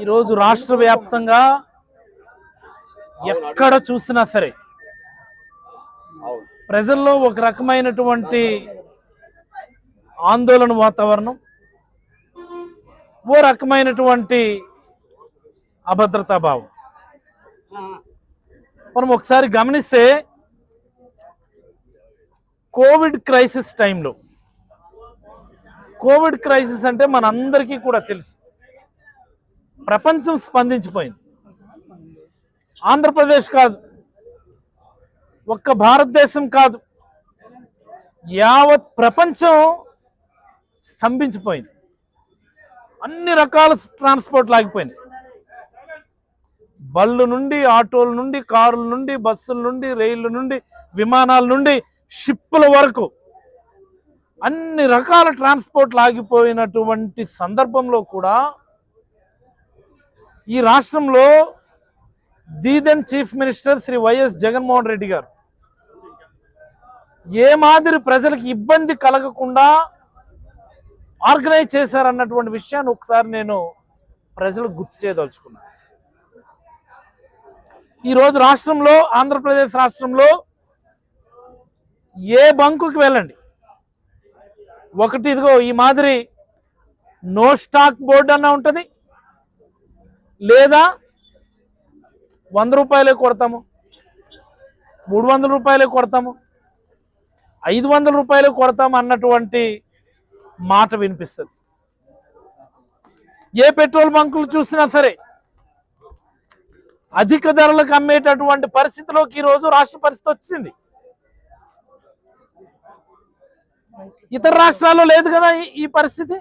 ఈరోజు రాష్ట్ర వ్యాప్తంగా ఎక్కడ చూసినా సరే ప్రజల్లో ఒక రకమైనటువంటి ఆందోళన వాతావరణం, ఓ రకమైనటువంటి అభద్రతా భావం. మనం ఒకసారి గమనిస్తే కోవిడ్ క్రైసిస్ టైంలో, కోవిడ్ క్రైసిస్ అంటే మనందరికీ కూడా తెలుసు, ప్రపంచం స్పందించిపోయింది. ఆంధ్రప్రదేశ్ కాదు, ఒక్క భారతదేశం కాదు, యావత్ ప్రపంచం స్తంభించిపోయింది. అన్ని రకాల ట్రాన్స్పోర్ట్లు ఆగిపోయింది. బళ్ళు నుండి, ఆటోల నుండి, కారుల నుండి, బస్సుల నుండి, రైళ్ల నుండి, విమానాల నుండి, షిప్పుల వరకు అన్ని రకాల ట్రాన్స్పోర్ట్లు ఆగిపోయినటువంటి సందర్భంలో కూడా ఈ రాష్ట్రంలో then chief minister Shri YS Jaganmohan Reddy గారు ఏ మాదిరి ప్రజలకు ఇబ్బంది కలగకుండా ఆర్గనైజ్ చేశారన్నటువంటి విషయాన్ని ఒకసారి నేను ప్రజలకు గుర్తు చేయదలుచుకున్నాను. ఈరోజు రాష్ట్రంలో, ఆంధ్రప్రదేశ్ రాష్ట్రంలో ఏ బంకుకి వెళ్ళండి, ఒకటి ఇదిగో ఈ మాదిరి నో స్టాక్ బోర్డు అన్న ఉంటుంది, లేదా 100 రూపాయలే కొడతాము, 300 రూపాయలే కొడతాము, 500 రూపాయలే కొడతాము అన్నటువంటి మాట వినిపిస్తుంది. ఏ పెట్రోల్ బంకులు చూసినా సరే అధిక ధరలకు అమ్మేటటువంటి పరిస్థితిలోకి ఈరోజు రాష్ట్ర పరిస్థితి వచ్చింది. ఇతర రాష్ట్రాల్లో లేదు కదా ఈ పరిస్థితి.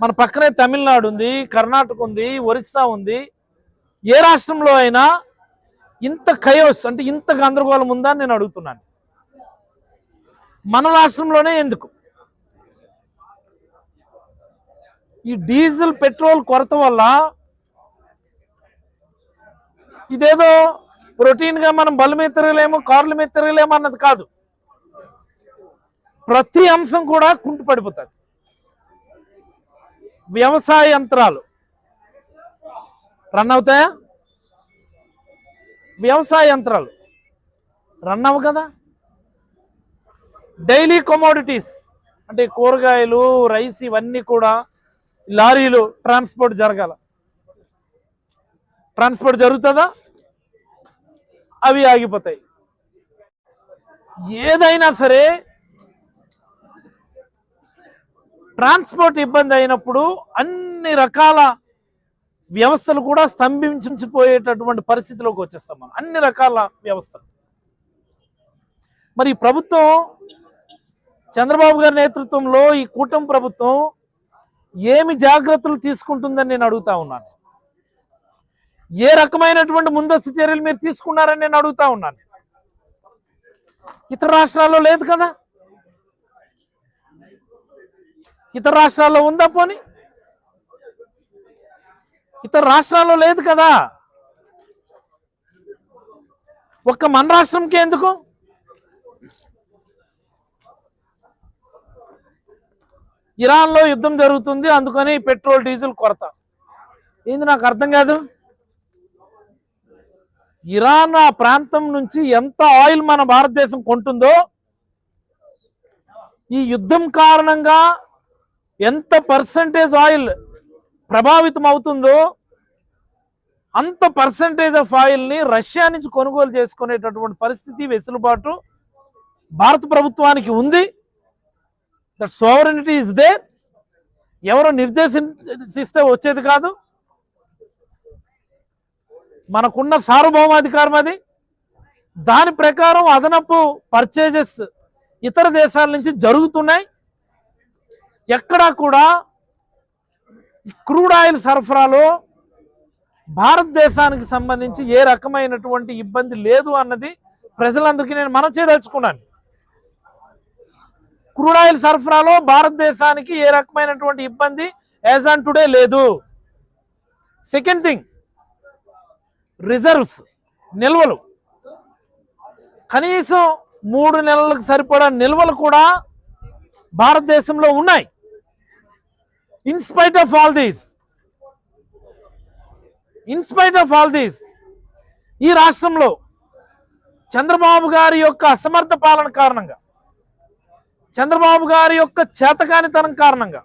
మన పక్కనే తమిళనాడు ఉంది, కర్ణాటక ఉంది, ఒరిస్సా ఉంది. ఏ రాష్ట్రంలో అయినా ఇంత కయోస్ అంటే ఇంత గందరగోళం ఉందా అని నేను అడుగుతున్నాను. మన రాష్ట్రంలోనే ఎందుకు? ఈ డీజిల్ పెట్రోల్ కొరత వల్ల ఇదేదో రొటీన్గా మనం బల్ల మీద తిరగలేము, కార్ల మీద తిరగలేము అన్నది కాదు. ప్రతి అంశం కూడా కుంటుపడిపోతుంది. వ్యవసాయ యంత్రాలు రన్ అవుతాయా? వ్యవసాయ యంత్రాలు రన్ అవ్వు కదా. డైలీ కమోడిటీస్ అంటే కూరగాయలు, రైస్, ఇవన్నీ కూడా లారీలు ట్రాన్స్పోర్ట్ జరగాల. ట్రాన్స్పోర్ట్ జరుగుతుందా? అవి ఆగిపోతాయి. ఏదైనా సరే ట్రాన్స్పోర్ట్ ఇబ్బంది అయినప్పుడు అన్ని రకాల వ్యవస్థలు కూడా స్తంభించిపోయేటటువంటి పరిస్థితిలోకి వచ్చేస్తాం మనం, అన్ని రకాల వ్యవస్థలు. మరి ఈ ప్రభుత్వం, చంద్రబాబు గారి నేతృత్వంలో ఈ కూటమి ప్రభుత్వం ఏమి జాగ్రత్తలు తీసుకుంటుందని నేను అడుగుతా ఉన్నాను. ఏ రకమైనటువంటి ముందస్తు చర్యలు మీరు తీసుకున్నారని నేను అడుగుతా ఉన్నాను. ఇతర రాష్ట్రాల్లో లేదు కదా. ఇతర రాష్ట్రాల్లో ఉందా? పోనీ ఇతర రాష్ట్రాల్లో లేదు కదా. ఒక్క మన రాష్ట్రంకి ఎందుకు? ఇరాన్లో యుద్ధం జరుగుతుంది, అందుకని పెట్రోల్, డీజిల్ కొరత. ఏంది నాకు అర్థం కాదు. ఇరాన్ ఆ ప్రాంతం నుంచి ఎంత ఆయిల్ మన భారతదేశం కొంటుందో, ఈ యుద్ధం కారణంగా ఎంత పర్సంటేజ్ ఆయిల్ ప్రభావితం అవుతుందో అంత పర్సంటేజ్ ఆఫ్ ఆయిల్ని రష్యా నుంచి కొనుగోలు చేసుకునేటటువంటి పరిస్థితి, వెసులుబాటు భారత ప్రభుత్వానికి ఉంది. That sovereignty is there. ఎవరో నిర్దేశిస్తే వచ్చేది కాదు. మనకున్న సార్వభౌమాధికారం అది. దాని ప్రకారం అదనపు పర్చేజెస్ ఇతర దేశాల నుంచి జరుగుతున్నాయి. ఎక్కడా కూడా క్రూడ్ ఆయిల్ సరఫరాలో భారతదేశానికి సంబంధించి ఏ రకమైనటువంటి ఇబ్బంది లేదు అన్నది ప్రజలందరికీ నేను మనం చేయదలుచుకున్నాను. క్రూడ్ ఆయిల్ సరఫరాలో భారతదేశానికి ఏ రకమైనటువంటి ఇబ్బంది యాజ్ ఆన్ టుడే లేదు. సెకండ్ థింగ్, రిజర్వ్స్, నిల్వలు, కనీసం 3 నెలలకు సరిపడా నిల్వలు కూడా భారతదేశంలో ఉన్నాయి. In spite of all these in spite of all these ఈ రాష్ట్రంలో చంద్రబాబు గారి యొక్క అసమర్థ పాలన కారణంగా, చంద్రబాబు గారి యొక్క చేతకానితనం కారణంగా,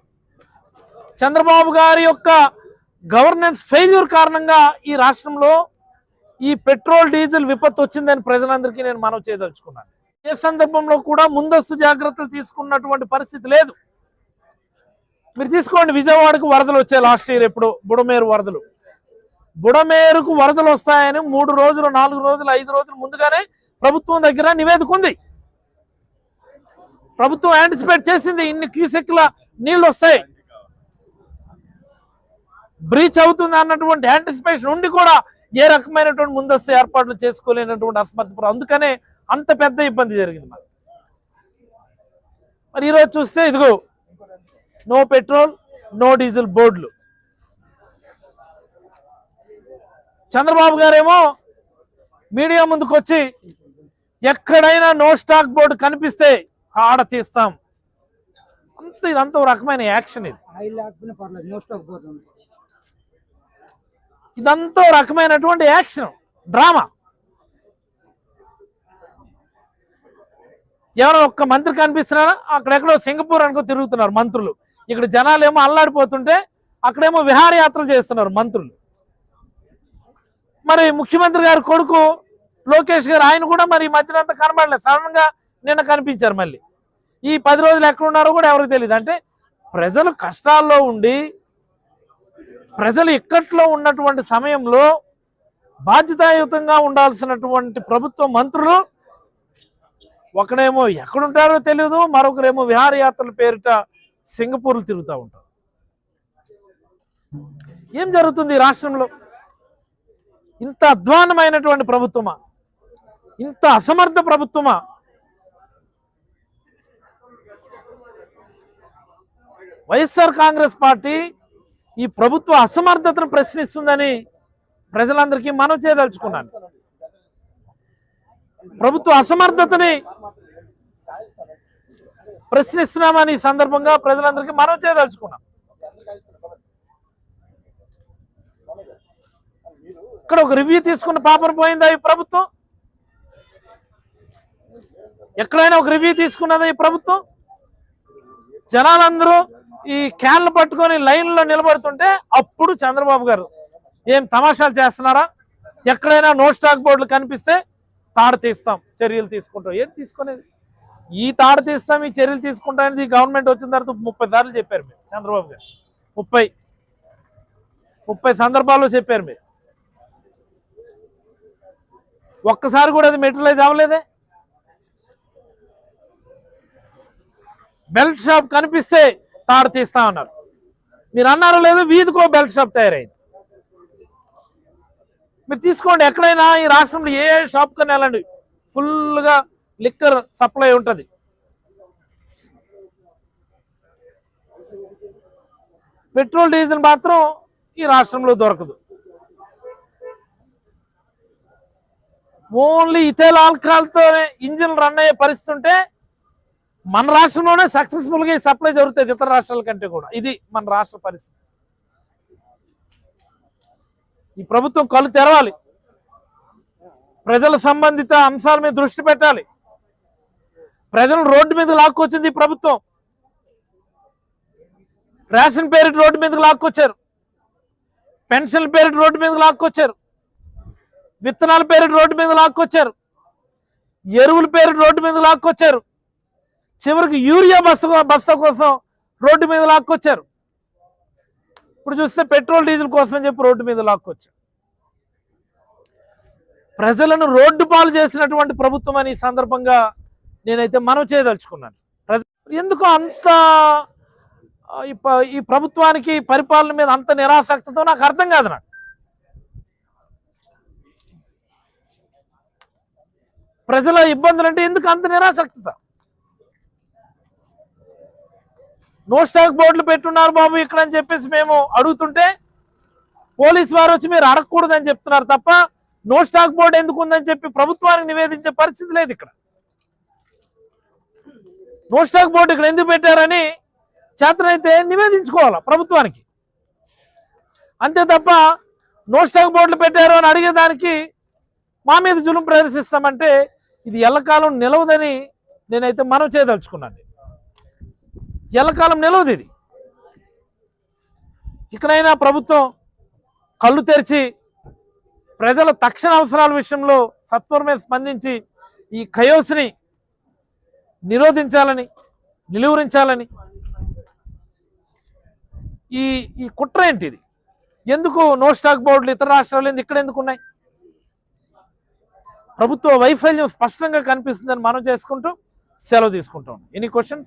చంద్రబాబు గారి యొక్క గవర్నెన్స్ ఫెయిల్యూర్ కారణంగా ఈ రాష్ట్రంలో ఈ పెట్రోల్ డీజిల్ విపత్తు వచ్చిందని ప్రజలందరికీ నేను మనవి చేయదలుచుకున్నాను. ఏ సందర్భంలో కూడా ముందస్తు జాగ్రత్తలు తీసుకున్నటువంటి పరిస్థితి లేదు. మీరు తీసుకోండి, విజయవాడకు వరదలు వచ్చాయి లాస్ట్ ఇయర్, ఎప్పుడు బుడమేరు వరదలు. బుడమేరుకు వరదలు వస్తాయని 3 రోజులు 4 రోజులు 5 రోజులు ముందుగానే ప్రభుత్వం దగ్గర నివేదిక ఉంది. ప్రభుత్వం యాంటిసిపేట్ చేసింది, ఇన్ని క్యూసెక్ల నీళ్లు వస్తాయి, బ్రీచ్ అవుతుంది అన్నటువంటి యాంటిసిపేషన్ ఉండి కూడా ఏ రకమైనటువంటి ముందస్తు ఏర్పాట్లు చేసుకోలేనటువంటి అసమర్థపురం. అందుకనే అంత పెద్ద ఇబ్బంది జరిగింది. మరి ఈరోజు చూస్తే ఇదిగో నో పెట్రోల్ నో డీజిల్ బోర్డులు. చంద్రబాబు గారేమో మీడియా ముందుకు వచ్చి ఎక్కడైనా నో స్టాక్ బోర్డు కనిపిస్తే ఆడ తీస్తాం. ఇదంతా రకమైన యాక్షన్. ఇదంతా రకమైనటువంటి యాక్షన్, డ్రామా. ఎవరో ఒక్క మంత్రి కనిపిస్తున్నారా, అక్కడెక్కడో సింగపూర్ అనుకో తిరుగుతున్నారు మంత్రులు. ఇక్కడ జనాలు ఏమో అల్లాడిపోతుంటే అక్కడేమో విహారయాత్రలు చేస్తున్నారు మంత్రులు. మరి ముఖ్యమంత్రి గారి కొడుకు లోకేష్ గారు, ఆయన కూడా మరి ఈ మధ్యన అంతా కనబడలేదు, సడన్ గా నిన్న కనిపించారు. మళ్ళీ ఈ 10 రోజులు ఎక్కడున్నారో కూడా ఎవరికి తెలియదు. అంటే ప్రజలు కష్టాల్లో ఉండి, ప్రజలు ఇక్కట్లో ఉన్నటువంటి సమయంలో బాధ్యతాయుతంగా ఉండాల్సినటువంటి ప్రభుత్వ మంత్రులు ఒకడేమో ఎక్కడుంటారో తెలియదు, మరొకరేమో విహారయాత్రల పేరిట సింగపూర్లు తిరుగుతూ ఉంటారు. ఏం జరుగుతుంది ఈ రాష్ట్రంలో? ఇంత అధ్వాన్నమైనటువంటి ప్రభుత్వమా, ఇంత అసమర్థ ప్రభుత్వమా? వైఎస్ఆర్ కాంగ్రెస్ పార్టీ ఈ ప్రభుత్వ అసమర్థతను ప్రశ్నిస్తుందని ప్రజలందరికీ మనవి చేయదలుచుకున్నాను. ప్రభుత్వ అసమర్థతని ప్రశ్నిస్తున్నామని ఈ సందర్భంగా ప్రజలందరికీ మనవి చేయదలుచుకున్నాం. ఇక్కడ ఒక రివ్యూ తీసుకున్న పాపన పోయిందా ఈ ప్రభుత్వం? ఎక్కడైనా ఒక రివ్యూ తీసుకున్నదా ఈ ప్రభుత్వం? జనాలందరూ ఈ క్యాన్లు పట్టుకొని లైన్లో నిలబడుతుంటే అప్పుడు చంద్రబాబు గారు ఏం తమాషాలు చేస్తున్నారా, ఎక్కడైనా నో స్టాక్ బోర్డులు కనిపిస్తే తాడు తీస్తాం, చర్యలు తీసుకుంటాం. ఏంటి తీసుకునేది? ఈ తాడు తీస్తాం, ఈ చర్యలు తీసుకుంటాం అనేది గవర్నమెంట్ వచ్చిన తర్వాత 30 సార్లు చెప్పారు మీరు. చంద్రబాబు గారు 30 సందర్భాల్లో చెప్పారు మీరు. ఒక్కసారి కూడా అది మెటీరియలైజ్ అవ్వలేదే. బెల్ట్ షాప్ కనిపిస్తే తాడు తీస్తా ఉన్నారు. మీరు అన్నారో లేదు, వీధికో బెల్ట్ షాప్ తయారైంది. మీరు తీసుకోండి, ఎక్కడైనా ఈ రాష్ట్రంలో ఏ షాప్ కన్నా వెళ్ళండి, ఫుల్గా లిక్కర్ సప్లై ఉంటుంది. పెట్రోల్ డీజిల్ మాత్రం ఈ రాష్ట్రంలో దొరకదు. ఓన్లీ ఇథైల్ ఆల్కహాల్తోనే ఇంజిన్ రన్ అయ్యే పరిస్థితి ఉంటే మన రాష్ట్రంలోనే సక్సెస్ఫుల్గా ఈ సప్లై జరుగుతుంది ఇతర రాష్ట్రాల కంటే కూడా. ఇది మన రాష్ట్ర పరిస్థితి. ఈ ప్రభుత్వం కళ్ళు తెరవాలి, ప్రజల సంబంధిత అంశాల మీద దృష్టి పెట్టాలి. ప్రజలు రోడ్డు మీద లాక్కొచ్చింది ఈ ప్రభుత్వం. రేషన్ పేరిట రోడ్డు మీదకి లాక్కొచ్చారు, పెన్షన్ పేరిట రోడ్డు మీదకి లాక్కొచ్చారు, విత్తనాల పేరిట రోడ్డు మీద లాక్కొచ్చారు, ఎరువుల పేరిట రోడ్డు మీద లాక్కొచ్చారు, చివరికి యూరియా బస్తా కోసం రోడ్డు మీద లాక్కొచ్చారు. ఇప్పుడు చూస్తే పెట్రోల్ డీజిల్ కోసం అని చెప్పి రోడ్డు మీద లాక్కొచ్చారు. ప్రజలను రోడ్డు పాలు చేసినటువంటి ప్రభుత్వం అని ఈ సందర్భంగా నేనైతే మనవి చేయదలుచుకున్నాను. ఎందుకు అంత ఈ ప్రభుత్వానికి పరిపాలన మీద అంత నిరాసక్తితో నాకు అర్థం కాదు. నాకు ప్రజల ఇబ్బందులు అంటే ఎందుకు అంత నిరాసక్తిత? నో స్టాక్ బోర్డులు పెట్టున్నారు బాబు ఇక్కడ అని చెప్పేసి మేము అడుగుతుంటే పోలీసు వారు వచ్చి మీరు అడగకూడదని చెప్తున్నారు తప్ప నో స్టాక్ బోర్డు ఎందుకు ఉందని చెప్పి ప్రభుత్వానికి నివేదించే పరిస్థితి లేదు. ఇక్కడ నో స్టాక్ బోర్డు ఇక్కడ ఎందుకు పెట్టారని చేతనైతే నివేదించుకోవాలా ప్రభుత్వానికి. అంతే తప్ప నో స్టాక్ బోర్డులు పెట్టారు అని అడిగేదానికి మా మీద జులుం ప్రదర్శిస్తామంటే ఇది ఎల్లకాలం నిలవదని నేనైతే మనం చేయదలుచుకున్నాను. ఎల్లకాలం నిలవదు ఇది. ఇకనైనా ప్రభుత్వం కళ్ళు తెరిచి ప్రజల తక్షణ అవసరాల విషయంలో సత్వరమే స్పందించి ఈ కయోస్ని నిరోధించాలని, నిలువరించాలని. ఈ ఈ కుట్ర ఏంటిది? ఎందుకు నో స్టాక్ బోర్డులు ఇతర రాష్ట్రాలు ఇక్కడ ఎందుకు ఉన్నాయి? ప్రభుత్వ వైఫల్యం స్పష్టంగా కనిపిస్తుందని మనం చేసుకుంటూ సెలవు తీసుకుంటాం. Any question?